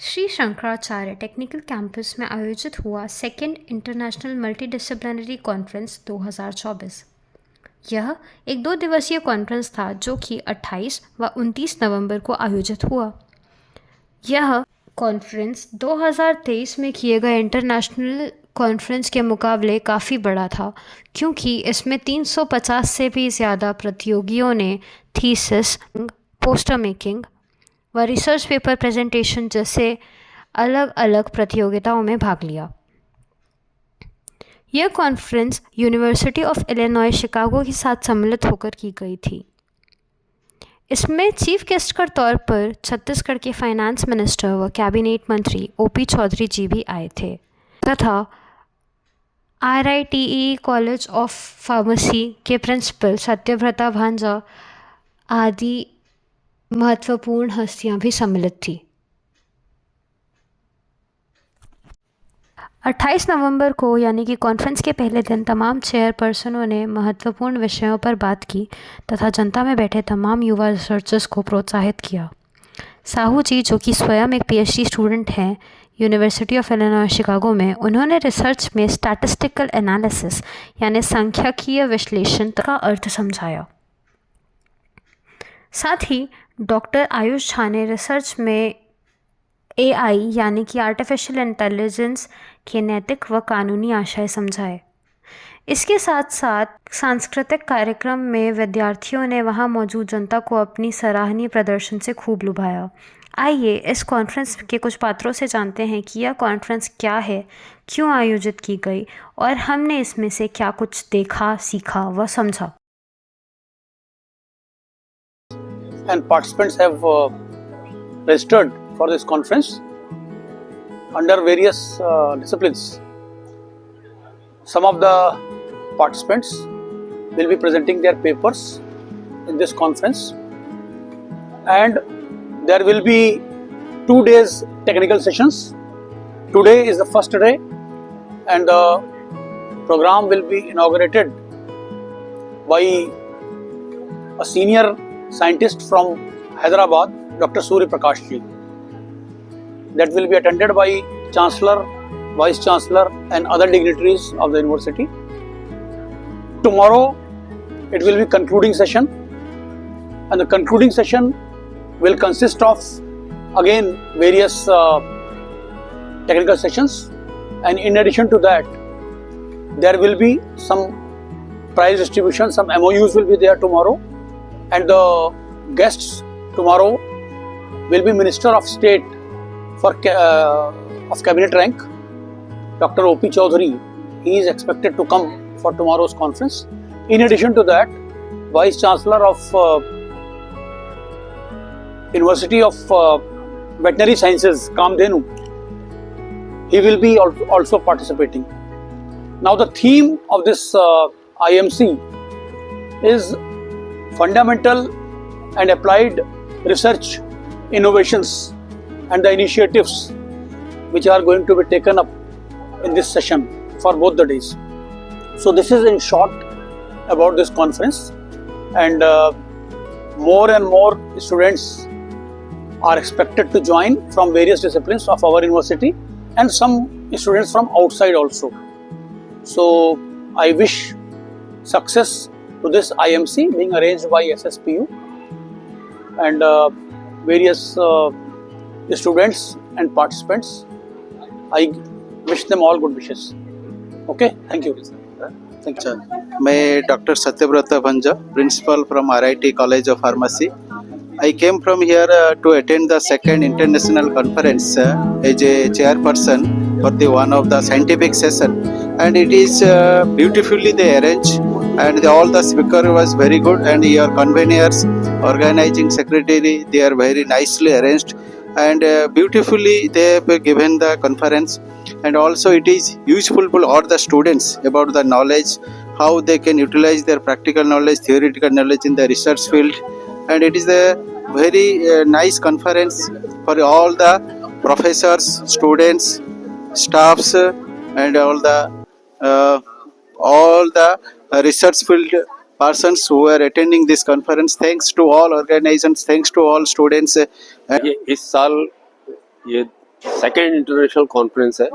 Shri Shankaracharya technical campus में आयोजित हुआ सेकेंड इंटरनेशनल मल्टीडिसिप्लिनरी कॉन्फ्रेंस 2024। यह एक 2 दिवसीय कॉन्फ्रेंस था जो कि 28 व 29 नवंबर को आयोजित हुआ। यह कॉन्फ्रेंस 2023 में किए गए इंटरनेशनल कॉन्फ्रेंस के मुकाबले काफ़ी बड़ा था, क्योंकि इसमें 350 से भी ज़्यादा प्रतियोगियों ने थीसिस, पोस्टर मेकिंग व रिसर्च पेपर प्रेजेंटेशन जैसे अलग अलग प्रतियोगिताओं में भाग लिया। यह conference university of Illinois Chicago के साथ सम्मिलित होकर की गई थी। इसमें चीफ गेस्ट के तौर पर छत्तीसगढ़ के फाइनेंस मिनिस्टर व कैबिनेट मंत्री ओपी चौधरी जी भी आए थे तथा RITE कॉलेज ऑफ फार्मेसी के प्रिंसिपल सत्यव्रता भांजा आदि महत्वपूर्ण हस्तियां भी सम्मिलित थी। 28 नवंबर को यानी कि कॉन्फ्रेंस के पहले दिन तमाम चेयरपर्सनों ने महत्वपूर्ण विषयों पर बात की तथा जनता में बैठे तमाम युवा रिसर्चर्स को प्रोत्साहित किया। साहू जी, जो कि स्वयं एक PhD स्टूडेंट हैं यूनिवर्सिटी ऑफ इलिनॉय शिकागो में, उन्होंने रिसर्च में स्टैटिस्टिकल एनालिसिस यानी सांख्यिकीय विश्लेषण का अर्थ समझाया। साथ ही डॉक्टर आयुष झा ने रिसर्च में AI यानी कि आर्टिफिशियल इंटेलिजेंस के नैतिक व कानूनी आशय समझाए। इसके साथ साथ सांस्कृतिक कार्यक्रम में विद्यार्थियों ने वहां मौजूद जनता को अपनी सराहनीय प्रदर्शन से खूब लुभाया। आइए इस कॉन्फ्रेंस के कुछ पात्रों से जानते हैं कि यह कॉन्फ्रेंस क्या है, क्यों आयोजित की गई और हमने इसमें से क्या कुछ देखा, सीखा व समझा। And participants have registered for this conference under various disciplines. Some of the participants will be presenting their papers in this conference, and there will be 2 days technical sessions. Today is the first day, and the program will be inaugurated by a senior scientist from Hyderabad, Dr. Surya Prakash ji. That will be attended by Chancellor, Vice Chancellor and other dignitaries of the university. Tomorrow it will be concluding session, and the concluding session will consist of again various technical sessions, and in addition to that there will be some prize distribution, some MOUs will be there tomorrow. And the guests tomorrow will be Minister of State for of Cabinet rank, Dr. OP Chaudhary. He is expected to come for tomorrow's conference. In addition to that, Vice Chancellor of University of Veterinary Sciences, Kamdhenu, he will be also participating. Now the theme of this IMC is fundamental and applied research innovations and the initiatives which are going to be taken up in this session for both the days. So this is in short about this conference, and more and more students are expected to join from various disciplines of our university and some students from outside also. So I wish success to this IMC being arranged by SSPU, and various students and participants. I wish them all good wishes. Okay, thank you. Thank you. मैं doctor Satyabrata Bhanja, principal from RIT college of pharmacy. I came from here to attend the second international conference as a chairperson for the one of the scientific session, and it is beautifully they arranged, and all the speaker was very good, and your conveners, organizing secretary, they are very nicely arranged, and beautifully they have given the conference, and also it is useful for all the students about the knowledge, how they can utilize their practical knowledge, theoretical knowledge in the research field. And it is a very nice conference for all the professors, students, staffs, and all the research field persons who are attending this conference. Thanks to all organizations, thanks to all students. ये इस साल ये second international conference है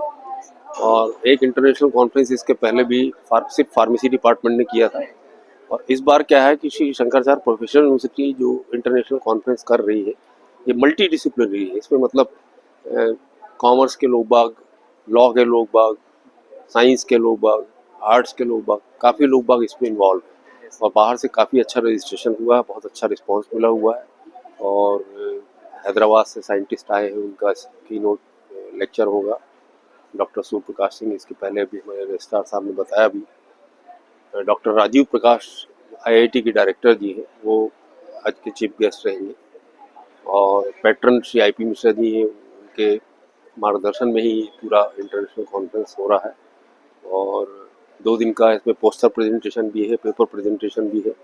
और एक international conference इसके पहले भी सिर्फ फार्मेसी डिपार्टमेंट ने किया था। और इस बार क्या है कि श्री शंकराचार्य प्रोफेशनल यूनिवर्सिटी जो इंटरनेशनल कॉन्फ्रेंस कर रही है ये मल्टी डिसिप्लिनरी है। इसमें मतलब कॉमर्स के लोग बाग, लॉ के लोग बाग, साइंस के लोग बाग, आर्ट्स के लोग बाग, काफ़ी लोग बाग इसमें इन्वॉल्व है और बाहर से काफ़ी अच्छा रजिस्ट्रेशन हुआ है, बहुत अच्छा रिस्पांस मिला हुआ है। और हैदराबाद से साइंटिस्ट आए हैं, उनका कीनोट लेक्चर होगा। डॉक्टर सूर्य प्रकाश सिंह, इसके पहले भी हमारे रजिस्ट्रार साहब ने बताया भी। डॉक्टर राजीव प्रकाश आईआईटी के डायरेक्टर जी हैं, वो आज के चीफ गेस्ट रहेंगे। और पैट्रन श्री आईपी मिश्रा जी हैं, उनके मार्गदर्शन में ही पूरा इंटरनेशनल कॉन्फ्रेंस हो रहा है। और 2 दिन का इसमें पोस्टर प्रेजेंटेशन भी है, पेपर प्रेजेंटेशन भी है।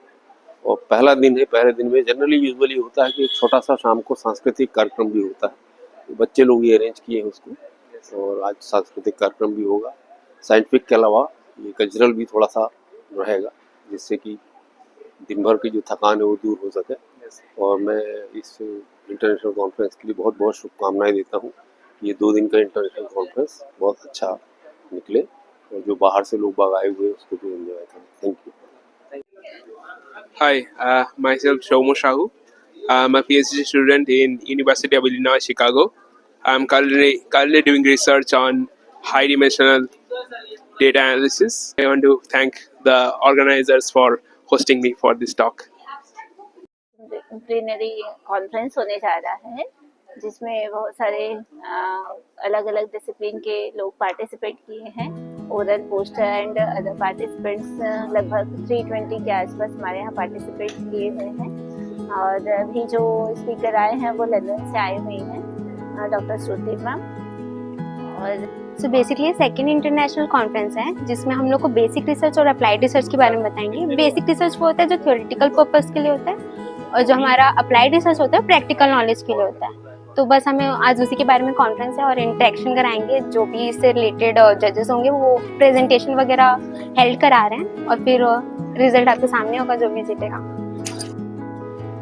और पहला दिन है, पहले दिन में जनरली यूजुअली होता है कि एक छोटा सा शाम को सांस्कृतिक कार्यक्रम भी होता है, बच्चे लोग ही अरेंज किए हैं उसको। और आज सांस्कृतिक कार्यक्रम भी होगा। साइंटिफिक के अलावा ये कल्चरल भी थोड़ा सा रहेगा, जिससे कि दिन भर की जो थकान है वो दूर हो सके। और मैं इस इंटरनेशनल कॉन्फ्रेंस के लिए बहुत बहुत शुभकामनाएं देता हूँ। ये 2 दिन का इंटरनेशनल कॉन्फ्रेंस बहुत अच्छा निकले और जो बाहर से लोग बाग आए हुए उसको भी एंजॉय करें। Thank you. Hi, myself Shaumo Shahu. I'm a PhD student in University of Illinois, Chicago. I'm currently doing research on high-dimensional data analysis. I want to thank the organizers for hosting me for this talk. Plenary conference होने जा रहा है जिसमें बहुत सारे अलग अलग discipline के लोग पार्टिसिपेट किए हैं। Oral, poster and other participants लगभग 320 के आसपास हमारे यहाँ पार्टिसिपेट किए हुए हैं। और अभी जो स्पीकर आए हैं वो लंदन से आए हुए हैं, डॉक्टर श्रुति मैम। और so basically second international conference है जिसमें हम लोग को बेसिक रिसर्च और अप्लाइड रिसर्च के बारे में बताएंगे। बेसिक रिसर्च वो होता है जो थ्योरेटिकल पर्पस के लिए होता है और जो हमारा अप्लाइड रिसर्च होता है प्रैक्टिकल नॉलेज के लिए होता है। तो बस हमें आज उसी के बारे में कॉन्फ्रेंस है और इंटरेक्शन कराएंगे। जो भी इससे रिलेटेड जजेस होंगे वो प्रेजेंटेशन वगैरह हेल्ड करा रहे हैं और फिर रिजल्ट आपके सामने होगा जो भी जीतेगा।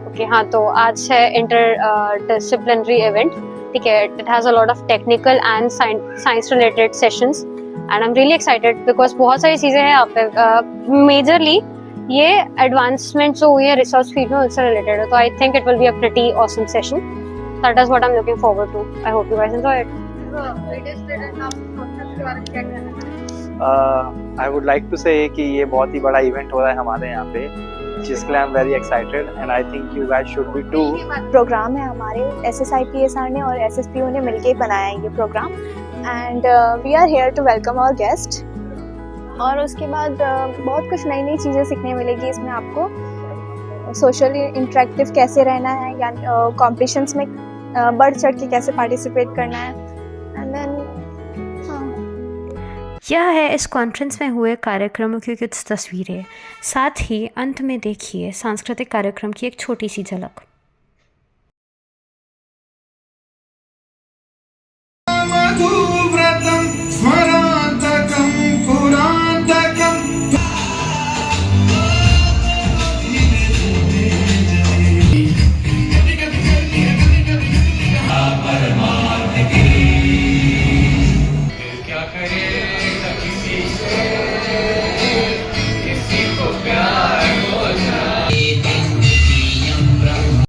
ओके, हाँ, तो आज है इंटर डिसिप्लिनरी इवेंट, ठीक है। It has a lot of technical and science related sessions and I am really excited because बहुत सारी चीज़ें हैं यहाँ पे। मेजरली ये एडवांसमेंट जो हुई है रिसर्च फील्ड में उससे रिलेटेड है, तो I think it will be a pretty awesome session. That is what I am looking forward to. I hope you guys enjoy it. I would like to say कि ये बहुत ही बड़ा event हो रहा है हमारे यहाँ पे, जिसके लिए I am very excited and I think you guys should be too. Programme है हमारे SSIPSR ने और SSPO ने मिलके बनाया है ये programme and we are here to welcome our guest. और उसके बाद बहुत कुछ नई नई चीज़ें सीखने मिलेगी इसमें आपको। सोशली इंटरेक्टिव कैसे रहना है या कॉम्पिटिशन्स में बढ़ चढ़ के कैसे पार्टिसिपेट करना है एंड देन यह है इस कॉन्फ्रेंस में हुए कार्यक्रमों की कुछ तस्वीरें। साथ ही अंत में देखिए सांस्कृतिक कार्यक्रम की एक छोटी सी झलक।